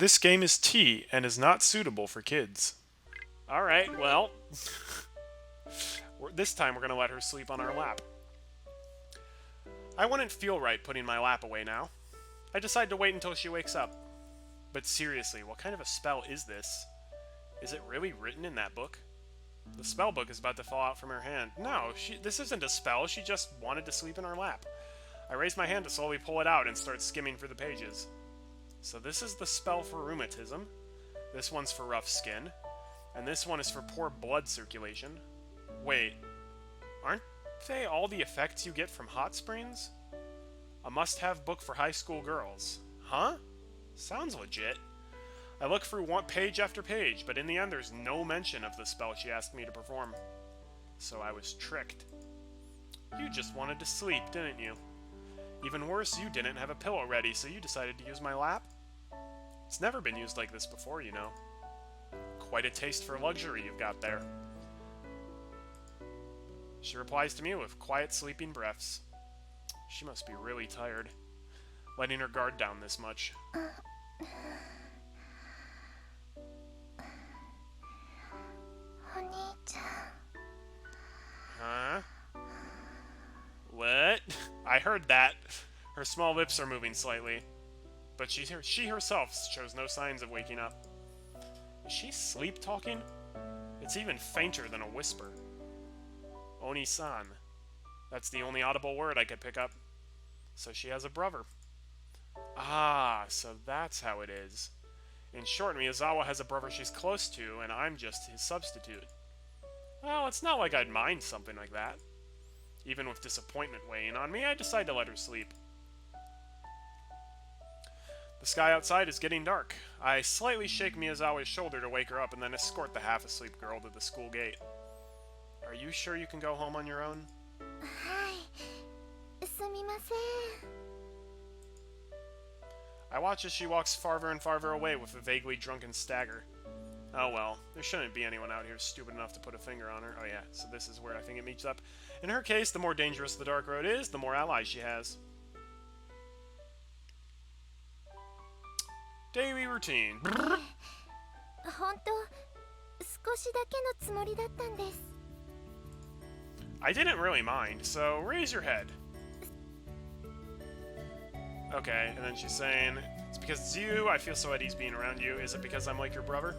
This game is tea and is not suitable for kids. Alright, well, this time we're going to let her sleep on our lap. I wouldn't feel right putting my lap away now. I decide to wait until she wakes up. But seriously, what kind of a spell is this? Is it really written in that book? The spell book is about to fall out from her hand. No, this isn't a spell, she just wanted to sleep in our lap. I raise my hand to slowly pull it out and start skimming through the pages. So this is the spell for rheumatism, this one's for rough skin, and this one is for poor blood circulation. Wait, aren't they all the effects you get from hot springs? A must-have book for high school girls. Huh? Sounds legit. I look through page after page, but in the end there's no mention of the spell she asked me to perform. So I was tricked. You just wanted to sleep, didn't you? Even worse, you didn't have a pillow ready, so you decided to use my lap? It's never been used like this before, you know. Quite a taste for luxury you've got there. She replies to me with quiet, sleeping breaths. She must be really tired, letting her guard down this much. Huh? What? I heard that. Her small lips are moving slightly. But she herself shows no signs of waking up. Is she sleep-talking? It's even fainter than a whisper. Oni-san. That's the only audible word I could pick up. So she has a brother. Ah, so that's how it is. In short, Miyazawa has a brother she's close to, and I'm just his substitute. Well, it's not like I'd mind something like that. Even with disappointment weighing on me, I decide to let her sleep. The sky outside is getting dark. I slightly shake Miyazawa's shoulder to wake her up and then escort the half-asleep girl to the school gate. Are you sure you can go home on your own? I watch as she walks farther and farther away with a vaguely drunken stagger. Oh well, there shouldn't be anyone out here stupid enough to put a finger on her. Oh yeah, so this is where I think it meets up. In her case, the more dangerous the dark road is, the more allies she has. Daily routine. I didn't really mind, so raise your head. Okay, and then she's saying, it's because it's you, I feel so at ease being around you. Is it because I'm like your brother?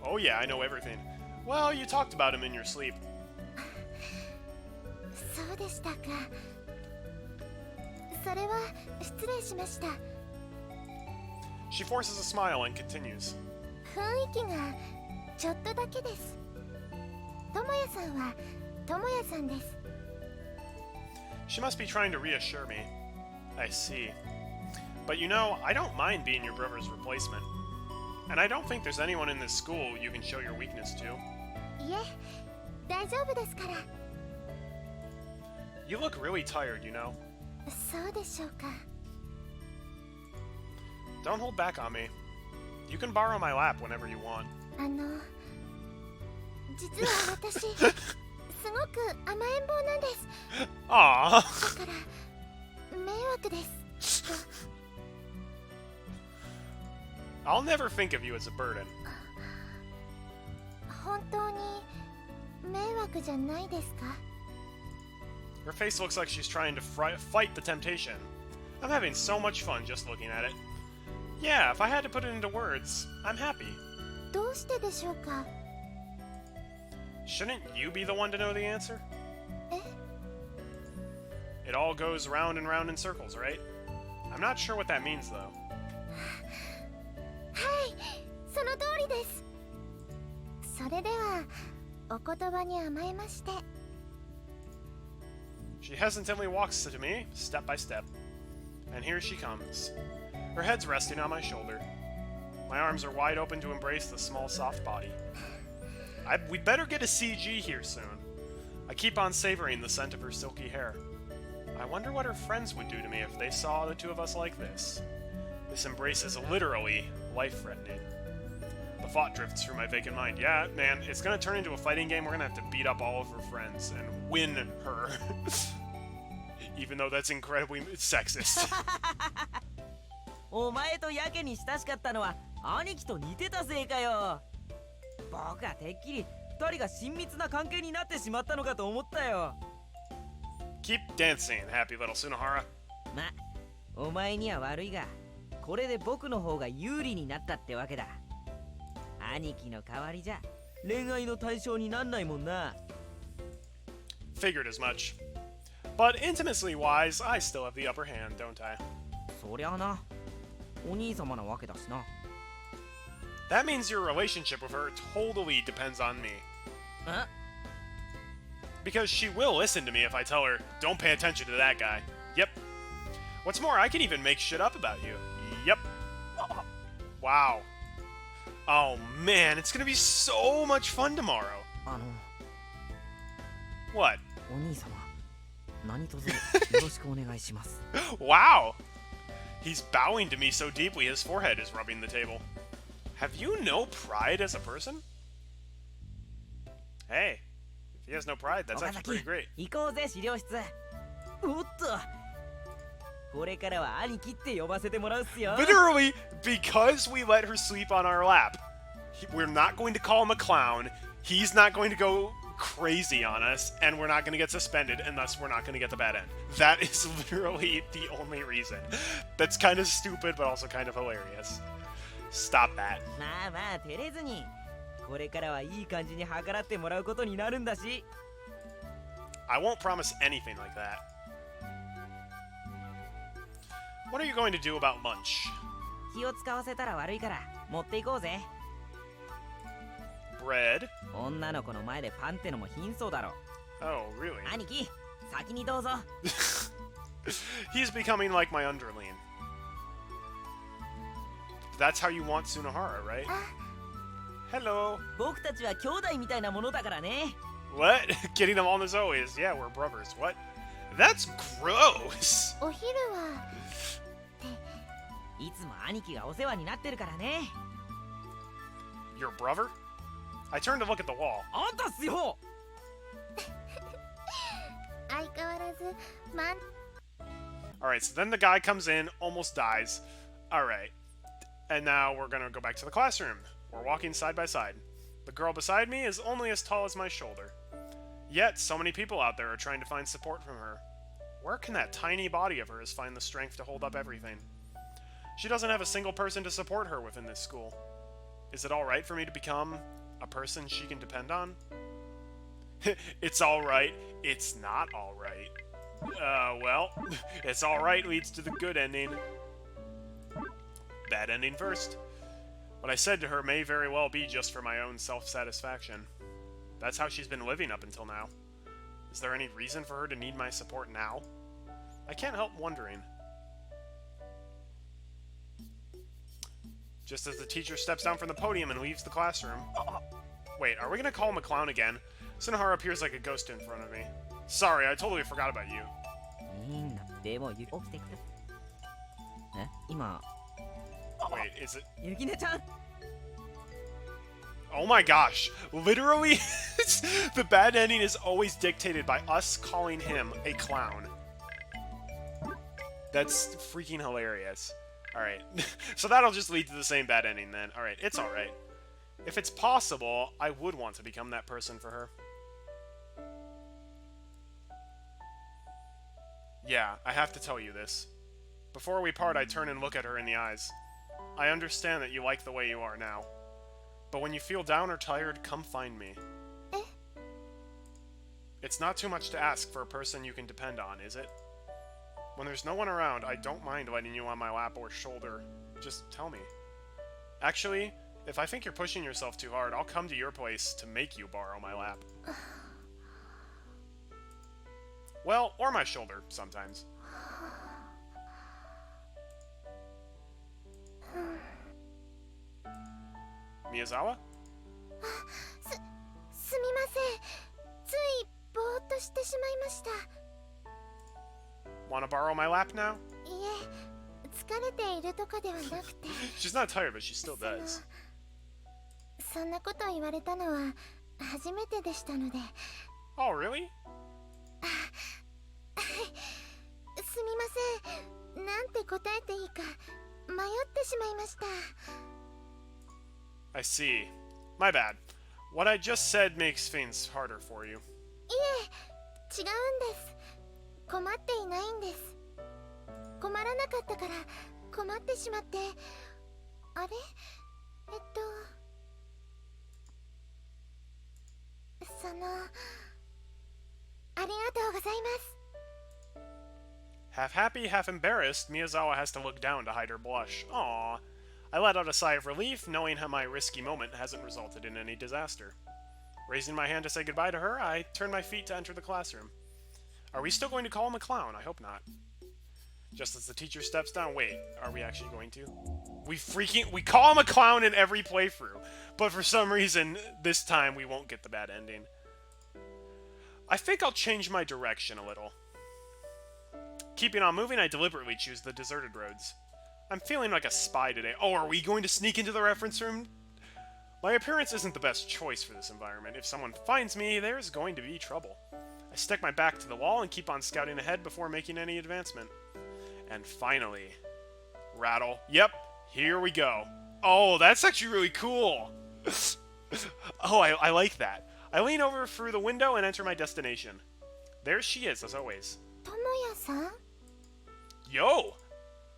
Oh yeah, I know everything. Well, you talked about him in your sleep. She forces a smile and continues. She must be trying to reassure me. I see. But you know, I don't mind being your brother's replacement. And I don't think there's anyone in this school you can show your weakness to. You look really tired, you know. Don't hold back on me. You can borrow my lap whenever you want. Aww. I'll never think of you as a burden. Her face looks like she's trying to fight the temptation. I'm having so much fun just looking at it. Yeah, if I had to put it into words, I'm happy. Shouldn't you be the one to know the answer? It all goes round and round in circles, right? I'm not sure what that means, though. She hesitantly walks to me, step by step. And here she comes. Her head's resting on my shoulder. My arms are wide open to embrace the small, soft body. We better get a CG here soon. I keep on savoring the scent of her silky hair. I wonder what her friends would do to me if they saw the two of us like this. This embrace is literally life-threatening. The thought drifts through my vacant mind. Yeah, man, it's gonna turn into a fighting game. We're gonna have to beat up all of her friends and win her. even though that's incredibly sexist. お前とやけに親しかったのは兄貴と似てたせいかよ。僕はてっきり二人が親密な関係になってしまったのかと思ったよ。Keep dancing, happy little Sunohara. ま、お前には悪いが、これで僕の方が有利になったってわけだ。兄貴の代わりじゃ恋愛の対象になんないもんな。Figured as much. But intimacy wise, I still have the upper hand, don't I? そりゃな、お兄様なわけだしな。That means your relationship with her totally depends on me. え？ Because she will listen to me if I tell her, don't pay attention to that guy. Yep. What's more, I can even make shit up about you. Yep. Wow. Oh man, it's gonna be so much fun tomorrow. What? お兄様、何卒よろしくお願いします。Wow! He's bowing to me so deeply his forehead is rubbing the table. Have you no pride as a person? Hey, if he has no pride, that's actually pretty great. 行こうぜ、資料室。おっと、これからは兄貴って呼ばせてもらうっすよ。Literally, because we let her sleep on our lap, we're not going to call him a clown, he's not going to go crazy on us, and we're not going to get suspended, and thus we're not going to get the bad end. That is literally the only reason. That's kind of stupid, but also kind of hilarious. Stop that. まあまあ、照れずに。これからはいい感じに計らってもらうことになるんだし。I won't promise anything like that. What are you going to do about lunch? 気を使わせたら悪いから持っていこうぜ。Bread? 女の子の前でパンってのも貧相だろ。Oh, really? 兄貴、先にどうぞ。He's becoming like my underling. That's how you want Sunohara, right? Hello. 僕たちは兄弟みたいなものだからね。What? Getting them on as always. Yeah, we're brothers. What? That's gross. お昼は。いつも兄貴がお世話になってるからね。Your brother? I turned to look at the wall. あんたっすよ。相変わらずAlright, so then the guy comes in, almost dies. Alright. And now we're gonna go back to the classroom. We're walking side by side. The girl beside me is only as tall as my shoulder. Yet, so many people out there are trying to find support from her. Where can that tiny body of hers find the strength to hold up everything? She doesn't have a single person to support her within this school. Is it alright for me to become a person she can depend on? It's alright. It's not alright. Well, it's alright leads to the good ending. Bad ending first. What I said to her may very well be just for my own self-satisfaction. That's how she's been living up until now. Is there any reason for her to need my support now? I can't help wondering. Just as the teacher steps down from the podium and leaves the classroom... Wait, are we gonna call him a clown again? Sunohara appears like a ghost in front of me. Sorry, I totally forgot about you. でも起きてくる。え、今。Wait, is it... ゆきねちゃん。 Oh my gosh, literally, the bad ending is always dictated by us calling him a clown. That's freaking hilarious. Alright, so that'll just lead to the same bad ending then. Alright, it's alright. If it's possible, I would want to become that person for her. Yeah, I have to tell you this. Before we part, I turn and look at her in the eyes. I understand that you like the way you are now. But when you feel down or tired, come find me. It's not too much to ask for a person you can depend on, is it? When there's no one around, I don't mind letting you on my lap or shoulder. Just tell me. Actually, if I think you're pushing yourself too hard, I'll come to your place to make you borrow my lap. Well, or my shoulder, sometimes. Miyazawa? すみません。ついぼーっとしてしまいました。 Wanna borrow my lap now? いえ、疲れているとかではなくて。She's not tired, but she still does. そんなこと言われたのは初めてでしたので。Oh, really? みません。なんて答えていいか迷ってしまいました。 I see. My bad. What I just said makes things harder for you. いえ、違うんです。困っていないんです。困らなかったから困ってしまって。あれ、ありがとうございます。 Half happy, half embarrassed, Miyazawa has to look down to hide her blush. Aww. I let out a sigh of relief, knowing how my risky moment hasn't resulted in any disaster. Raising my hand to say goodbye to her, I turn my feet to enter the classroom. Are we still going to call him a clown? I hope not. Just as the teacher steps down, wait, are we actually going to? We call him a clown in every playthrough, but for some reason, this time we won't get the bad ending. I think I'll change my direction a little. Keeping on moving, I deliberately choose the deserted roads. I'm feeling like a spy today. Oh, are we going to sneak into the reference room? My appearance isn't the best choice for this environment. If someone finds me, there's going to be trouble. I stick my back to the wall and keep on scouting ahead before making any advancement. And finally... Rattle. Yep, here we go. Oh, that's actually really cool! Oh, I like that. I lean over through the window and enter my destination. There she is, as always. Tomoya-san? Yo!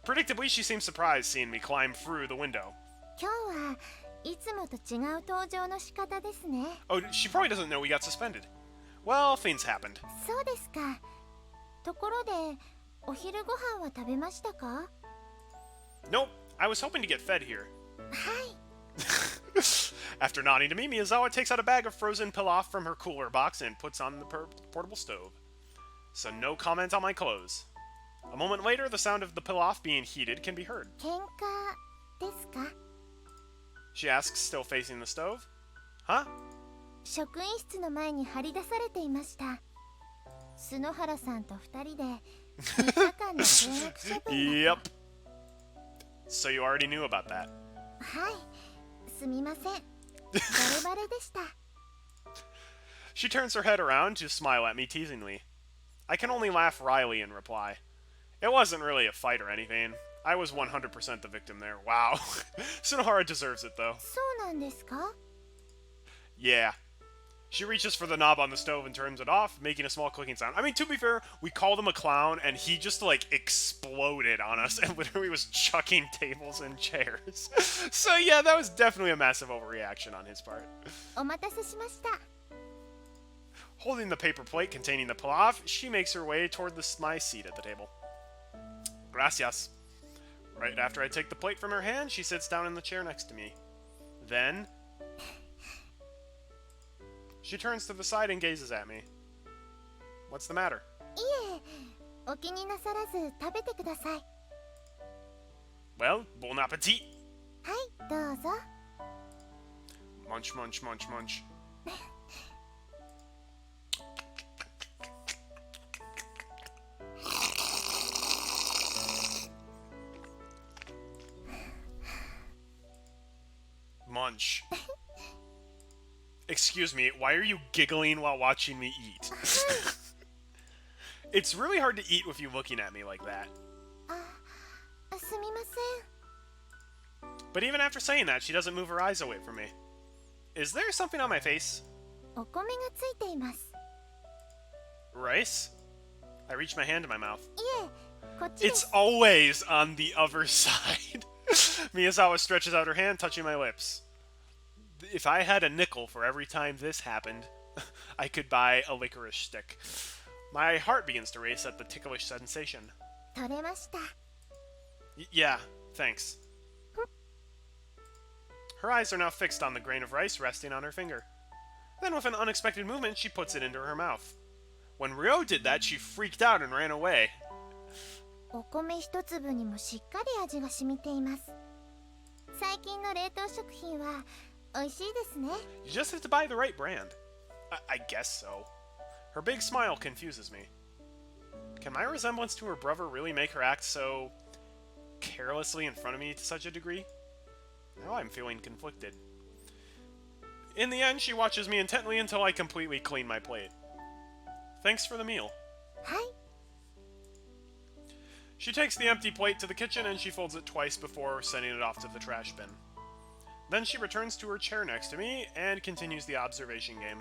Predictably, she seems surprised seeing me climb through the window. 今日はいつもと違う登場の仕方ですね。 Oh, she probably doesn't know we got suspended. Well, things happened. そうですか。ところで、お昼ご飯は食べましたか？ Nope, I was hoping to get fed here. はい。 After nodding to me, Miyazawa takes out a bag of frozen pilaf from her cooler box and puts on the portable stove. So no comment on my clothes. A moment later, the sound of the pilaf being heated can be heard. 喧嘩ですか？ She asks, still facing the stove. Huh? 職員室の前に張り出されていました。篠原さんと二人で3日間の停学処分だと。Yep. So you already knew about that. はい、すみません。バレバレでした。 She turns her head around to smile at me teasingly. I can only laugh wryly in reply. It wasn't really a fight or anything. I was 100% the victim there. Wow. Sunohara deserves it, though. そうなんですか？ Yeah. She reaches for the knob on the stove and turns it off, making a small clicking sound. I mean, to be fair, we called him a clown, and he just, like, exploded on us and literally was chucking tables and chairs. So, yeah, that was definitely a massive overreaction on his part. お待たせしました。 Holding the paper plate containing the pilaf, she makes her way toward my seat at the table. Gracias. Right after I take the plate from her hand, she sits down in the chair next to me. Then... she turns to the side and gazes at me. What's the matter? いえ、お気になさらず食べてください。 Well, bon appetit! はい、どうぞ。 Munch, munch, munch, munch. Munch. Excuse me, why are you giggling while watching me eat? It's really hard to eat with you looking at me like that. あ、すみません。 But even after saying that, she doesn't move her eyes away from me. Is there something on my face? お米がついています。 Rice? I reach my hand to my mouth. いえ、こっちで It's す。 always on the other side. Miyazawa stretches out her hand, touching my lips. If I had a nickel for every time this happened, I could buy a licorice stick. My heart begins to race at the ticklish sensation. 取れました。 Yeah, thanks. Her eyes are now fixed on the grain of rice resting on her finger. Then with an unexpected movement, she puts it into her mouth. When Ryo did that, she freaked out and ran away. お米一粒にもしっかり味が染みています。最近の冷凍食品は美味しいですね。 You just have to buy the right brand. I guess so. Her big smile confuses me. Can my resemblance to her brother really make her act so carelessly in front of me to such a degree? Now I'm feeling conflicted. In the end, she watches me intently until I completely clean my plate. Thanks for the meal. はい。She takes the empty plate to the kitchen and she folds it twice before sending it off to the trash bin. Then she returns to her chair next to me and continues the observation game.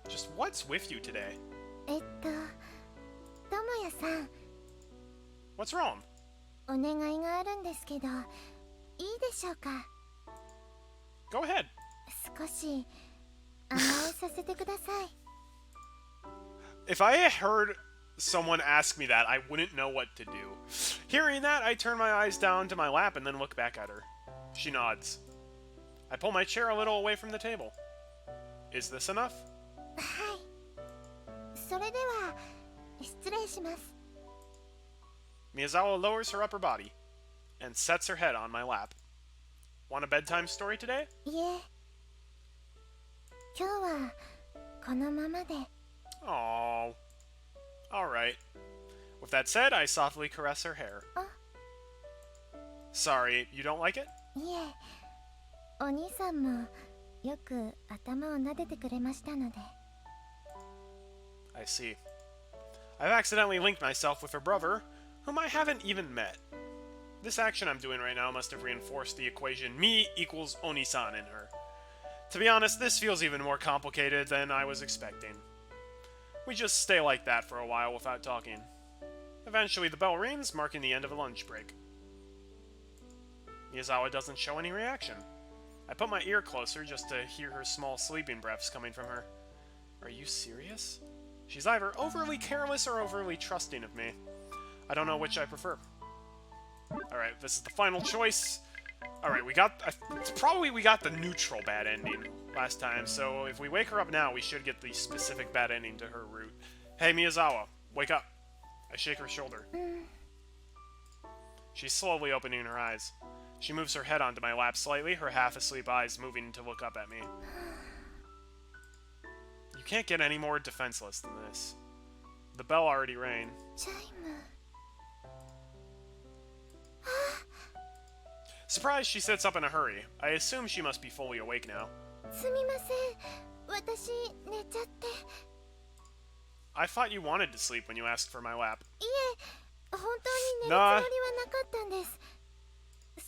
Just what's with you today? ともやさん、 What's wrong? お願いがあるんですけど、いいでしょうか。 Go ahead. 少し甘えさせてください。 If I had heard someone ask me that, I wouldn't know what to do. Hearing that, I turn my eyes down to my lap and then look back at her. She nods. I pull my chair a little away from the table. Is this enough? はい。それでは失礼します。 Miyazawa lowers her upper body and sets her head on my lap. Want a bedtime story today? いえ、今日はこのままで。 Oh. Alright. With that said, I softly caress her hair. Sorry, you don't like it? いえ、お兄さんもよく頭を撫でてくれましたので。 I see. I've accidentally linked myself with her brother, whom I haven't even met. This action I'm doing right now must have reinforced the equation me equals Oni-san in her. To be honest, this feels even more complicated than I was expecting. We just stay like that for a while without talking. Eventually the bell rings, marking the end of a lunch break. Miyazawa doesn't show any reaction. I put my ear closer just to hear her small sleeping breaths coming from her. Are you serious? She's either overly careless or overly trusting of me. I don't know which I prefer. Alright, this is the final choice. Alright, we got the neutral bad ending last time, so if we wake her up now, we should get the specific bad ending to her route. Hey, Miyazawa, wake up. I shake her shoulder. She's slowly opening her eyes. She moves her head onto my lap slightly, her half-asleep eyes moving to look up at me. You can't get any more defenseless than this. The bell already rang. チャイム。 Surprised, she sits up in a hurry. I assume she must be fully awake now. すみません。私寝ちゃって。 I thought you wanted to sleep when you asked for my lap. いえ、本当に寝るつもりはなかったんです。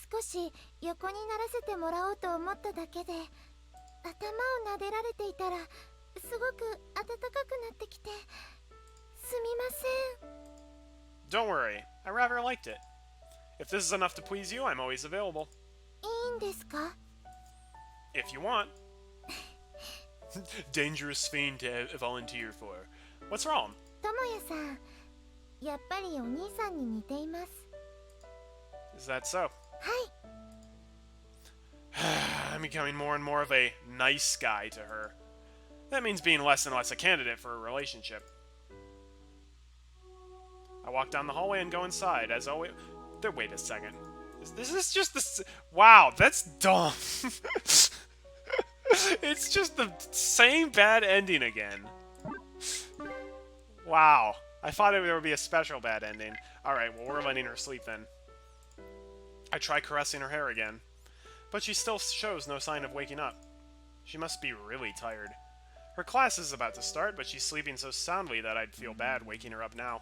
少し横にならせてもらおうと思っただけで、頭を撫でられていたらすごく暖かくなってきて、すみません。 Don't worry, I rather liked it. If this is enough to please you, I'm always available. いいんですか？ If you want. Dangerous fiend to volunteer for. What's wrong? ともやさん、やっぱりお兄さんに似ています。 Is that so? はい。 I'm becoming more and more of a nice guy to her. That means being less and less a candidate for a relationship. I walk down the hallway and go inside, as always. Wait a second. This is just the... Wow, that's dumb. It's just the same bad ending again. Wow. I thought there would be a special bad ending. Alright, well, we're letting her sleep then. I try caressing her hair again, but she still shows no sign of waking up. She must be really tired. Her class is about to start, but she's sleeping so soundly that I'd feel bad waking her up now.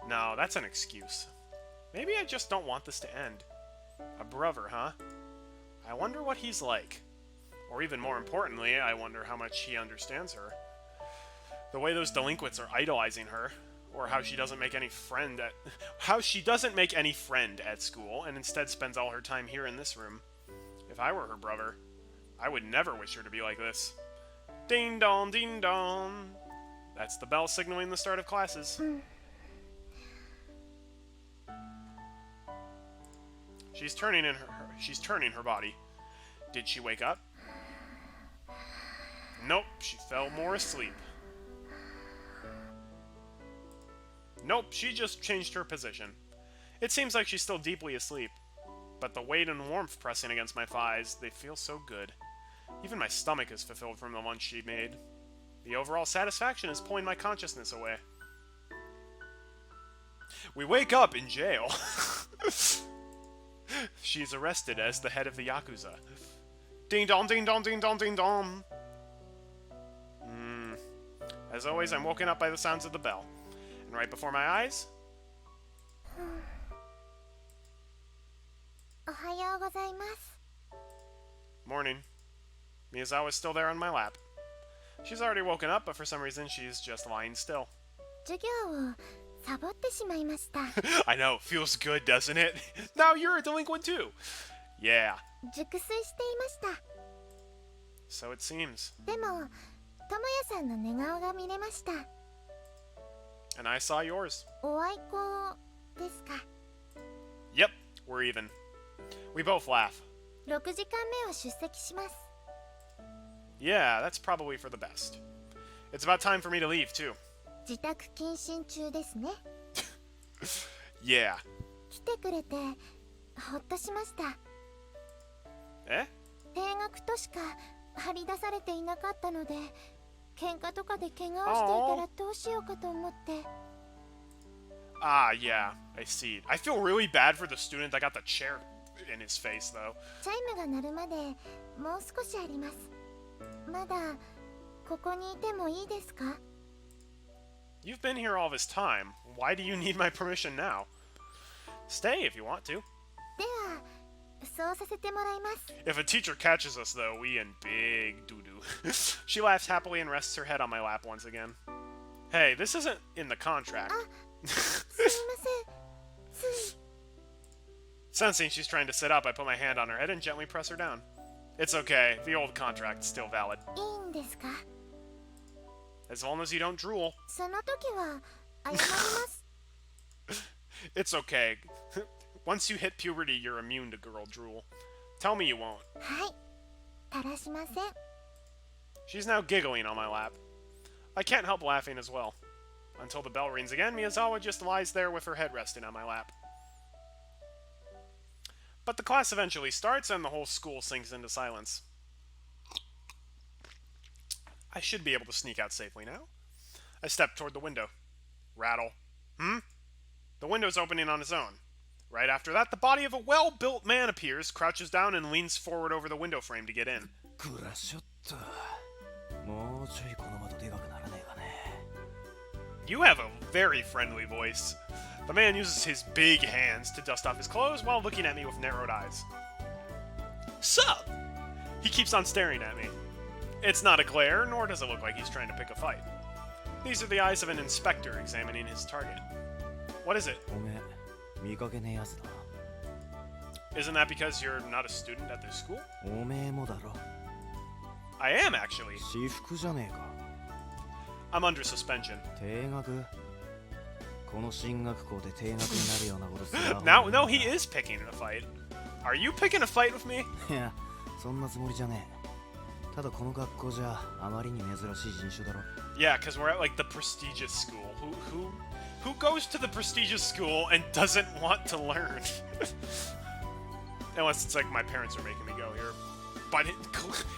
No, that's an excuse. Maybe I just don't want this to end. A brother, huh? I wonder what he's like. Or even more importantly, I wonder how much he understands her. The way those delinquents are idolizing her, or how she doesn't make any friend at school and instead spends all her time here in this room. If I were her brother, I would never wish her to be like this. Ding dong, ding dong. That's the bell signaling the start of classes. She's turning her body. Did she wake up? Nope, she fell more asleep. Nope, she just changed her position. It seems like she's still deeply asleep, but the weight and warmth pressing against my thighs, they feel so good. Even my stomach is fulfilled from the lunch she made. The overall satisfaction is pulling my consciousness away. We wake up in jail. She's arrested as the head of the Yakuza. Ding dong, ding dong, ding dong, ding dong. As always, I'm woken up by the sounds of the bell. And right before my eyes... ございます。 Morning. Miyazawa's still there on my lap. She's already woken up, but for some reason she's just lying still. 授業をサボってしまいました。 I know, feels good, doesn't it? Now you're a delinquent too. Yeah, 熟睡していました。 so it seems. でも、ともやさんの寝顔が見れました。 And I saw yours. おあいこですか。 Yep, we're even. We both laugh. 6時間目を出席します。 Yeah, that's probably for the best. It's about time for me to leave, too. 自宅謹慎中ですね。 Yeah. 来てくれてほっとしました。 Eh? 定額としか張り出されていなかったので、喧嘩とかで怪我をしていたらどうしようかと思って。 Ah, yeah, I see. I feel really bad for the student that got the chair in his face, though. チャイムが鳴るまでもう少しあります。まだここにいてもいいですか？ You've been here all this time. Why do you need my permission now? Stay if you want to. では、そうさせてもらいます。 If a teacher catches us, though, we in big doo-doo. She laughs happily and rests her head on my lap once again. Hey, this isn't in the contract. すみません。つい。 Sensing she's trying to sit up, I put my hand on her head and gently press her down. It's okay. The old contract's still valid. いいんですか？ As long as you don't drool. その時は謝ります。 It's okay. Once you hit puberty, you're immune to girl drool. Tell me you won't. はい。垂らしません。 She's now giggling on my lap. I can't help laughing as well. Until the bell rings again, Miyazawa just lies there with her head resting on my lap. But the class eventually starts and the whole school sinks into silence. I should be able to sneak out safely now. I step toward the window. Rattle. The window's opening on its own. Right after that, the body of a well-built man appears, crouches down, and leans forward over the window frame to get in. You have a very friendly voice. The man uses his big hands to dust off his clothes while looking at me with narrowed eyes. Sup? He keeps on staring at me. It's not a glare, nor does it look like he's trying to pick a fight. These are the eyes of an inspector examining his target. What is it? Isn't that because you're not a student at this school? I am, actually. I'm under suspension. Now, no, he is picking a fight. Are you picking a fight with me? Yeah, because we're at like the prestigious school. Who goes to the prestigious school and doesn't want to learn? Unless it's like my parents are making me go here. But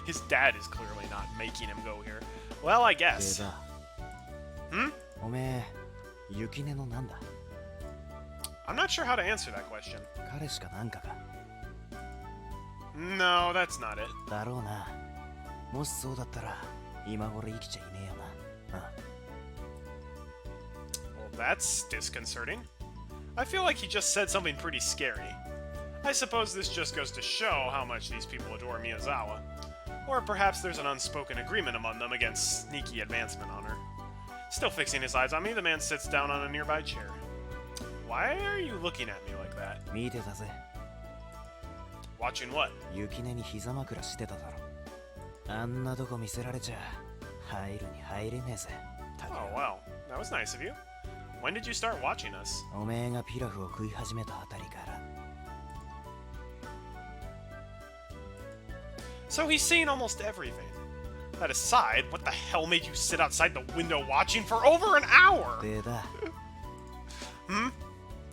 his dad is clearly not making him go here. Well, I guess. I'm not sure how to answer that question. No, that's not it. Well, that's disconcerting. I feel like he just said something pretty scary. I suppose this just goes to show how much these people adore Miyazawa. Or perhaps there's an unspoken agreement among them against sneaky advancement on her. Still fixing his eyes on me, the man sits down on a nearby chair. Why are you looking at me like that? Watching what? Oh, well, that was nice of you. When did you start watching us? So he's seen almost everything. That aside, what the hell made you sit outside the window watching for over an hour?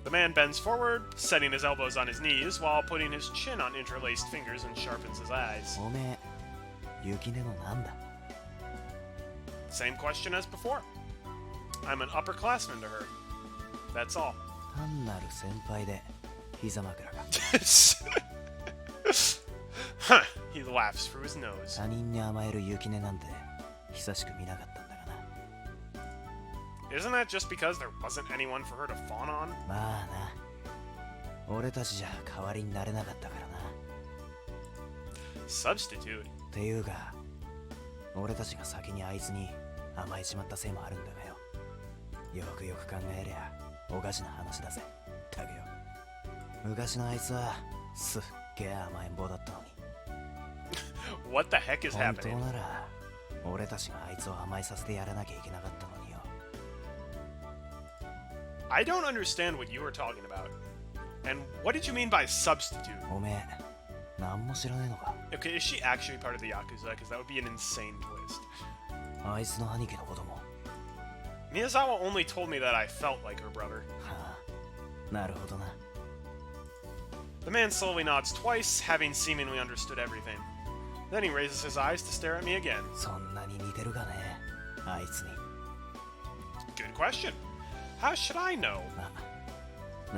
The man bends forward, setting his elbows on his knees while putting his chin on interlaced fingers and sharpens his eyes. Same question as before. I'm an upperclassman to her. That's all. Huh, he laughs through his nose. Isn't that just because there wasn't anyone for her to fawn on? 俺たちじゃ代わりになれなかったからな。 Substitute? っていうか、俺たちが先にあいつに甘えちまったせいもあるんだがよ。よくよく考えりゃおかしな話だぜ、タグよ。昔のあいつはすっげえ甘えん坊だったのに。What the heck is 本当 happening? なら俺たちがあいつを甘えさせてやらなきゃいけなかったのによ。 I don't understand what you were talking about. And what did you mean by substitute? おめえなんも知らねえのか。 Okay, is she actually part of the Yakuza? Because that would be an insane twist. あいつの兄貴のことも。 Miyazawa only told me that I felt like her brother. はあ、なるほどな。 The man slowly nods twice, having seemingly understood everything. Then he raises his eyes to stare at me again. そんなに似てるかね、あいつに。 Good question. How should I know? ま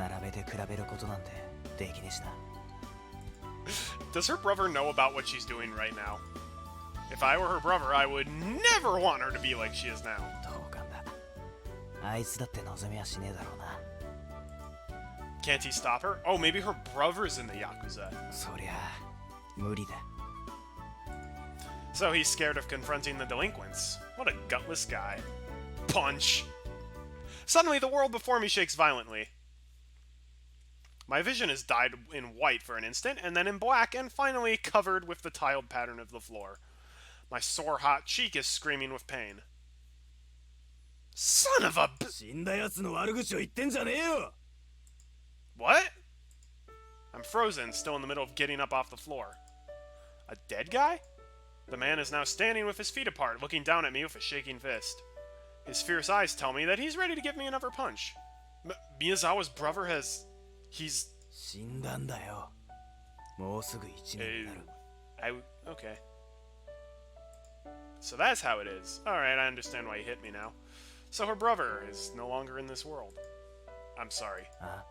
あ、並べて比べることなんてできねえしな。 Does her brother know about what she's doing right now? If I were her brother, I would never want her to be like she is now. どうかんだ。あいつだって望みはしねえだろうな。 Can't he stop her? Oh, maybe her brother's in the Yakuza. そりゃ無理だ。 So he's scared of confronting the delinquents. What a gutless guy. Punch! Suddenly, the world before me shakes violently. My vision is dyed in white for an instant, and then in black, and finally covered with the tiled pattern of the floor. My sore, hot cheek is screaming with pain. Son of a... 死んだ奴の悪口を言ってんじゃねえよ。 What? I'm frozen, still in the middle of getting up off the floor. A dead guy? The man is now standing with his feet apart, looking down at me with a shaking fist. His fierce eyes tell me that he's ready to give me another punch. Miyazawa's brother has... He's... 死んだんだよ。もうすぐ1年になる。Okay. So that's how it is. Alright, I understand why you hit me now. So her brother is no longer in this world. I'm sorry. あ、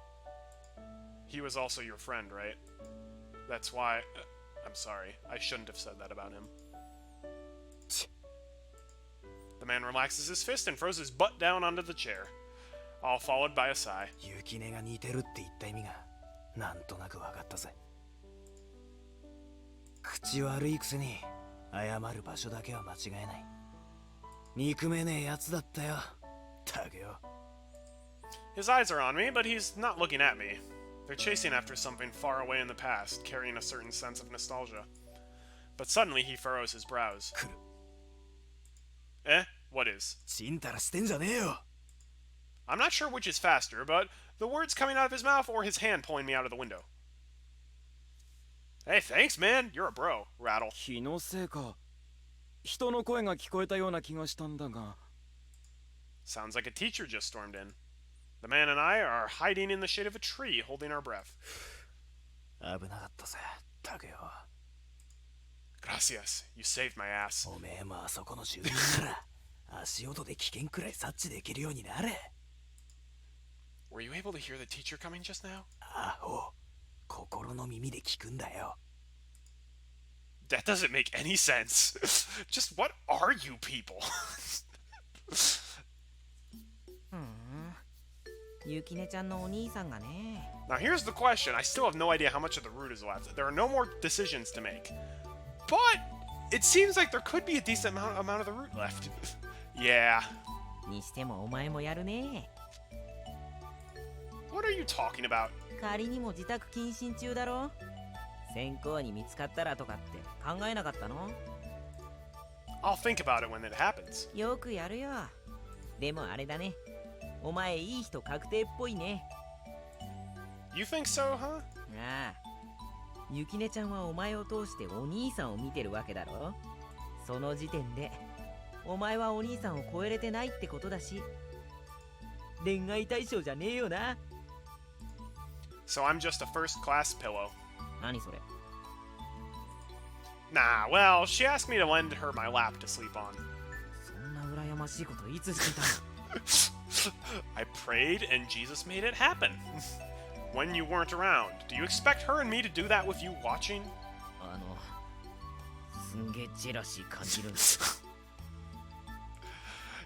He was also your friend, right? That's why... I'm sorry. I shouldn't have said that about him. The man relaxes his fist and throws his butt down onto the chair, all followed by a sigh. ユキネが似てるって言った意味がなんとなく分かったぜ。口悪いくせに謝る場所だけは間違いない。憎めねえやつだったよ、タグよ。 His eyes are on me, but he's not looking at me. They're chasing after something far away in the past, carrying a certain sense of nostalgia. But suddenly he furrows his brows. 来る。 Eh? What is? ちんたらしてんじゃねえよ。 I'm not sure which is faster, but the words coming out of his mouth or his hand pulling me out of the window. Hey, thanks, man. You're a bro. Rattle. 気のせいか。人の声が聞こえたような気がしたんだが。 Sounds like a teacher just stormed in. The man and I are hiding in the shade of a tree, holding our breath. 危なかったぜ、タグよ。 Gracias. You saved my ass. おめえもあそこの住人なら足音で危険くらい察知できるようになれ。 Were you able to hear the teacher coming just now? アホ、心の耳で聞くんだよ。 That doesn't make any sense. Just what are you people? ゆきねちゃんのお兄さんがね。 Now here's the question. I still have no idea how much of the route is left. There are no more decisions to make. But it seems like there could be a decent amount of the route left. Yeah. にしてもお前もやるね。 What are you talking about? 仮にも自宅謹慎中だろ。先行に見つかったらとかって考えなかったの？ I'll think about it when it happens. よくやるよ。でもあれだね。お前いい人確定っぽいね。 You think so, huh? ああ。ゆきねちゃんはお前を通してお兄さんを見てるわけだろ。その時点でお前はお兄さんを超えれてないってことだし、恋愛対象じゃねえよな。 So I'm just a first-class pillow. 何それ？ Nah, well, she asked me to lend her my lap to sleep on. そんな羨ましいこといつしてたの？ I prayed and Jesus made it happen. When you weren't around, do you expect her and me to do that with you watching? すんげえジェラシー感じるんだ。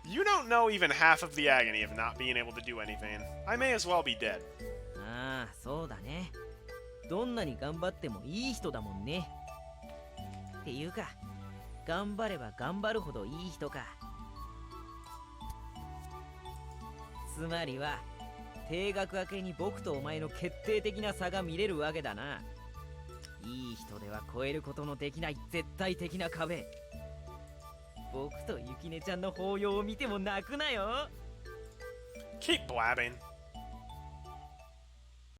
You don't know even half of the agony of not being able to do anything. I may as well be dead. ああ、そうだね。どんなに頑張ってもいい人だもんね。っていうか、頑張れば頑張るほどいい人か。つまりは定額明けに僕とお前の決定的な差が見れるわけだな。いい人では越えることのできない絶対的な壁。僕とゆきねちゃんの抱擁を見ても泣くなよ。 Keep blabbing.